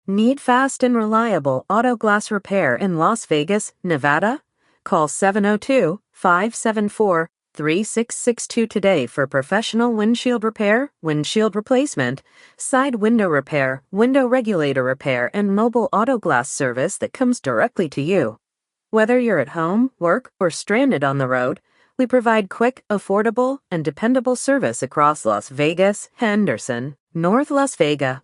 Need fast and reliable auto glass repair in Las Vegas, Nevada? Call 702-574-3662 today for professional windshield repair, windshield replacement, side window repair, window regulator repair, and mobile auto glass service that comes directly to you. Whether you're at home, work, or stranded on the road, we provide quick, affordable, and dependable service across Las Vegas, Henderson, North Las Vegas,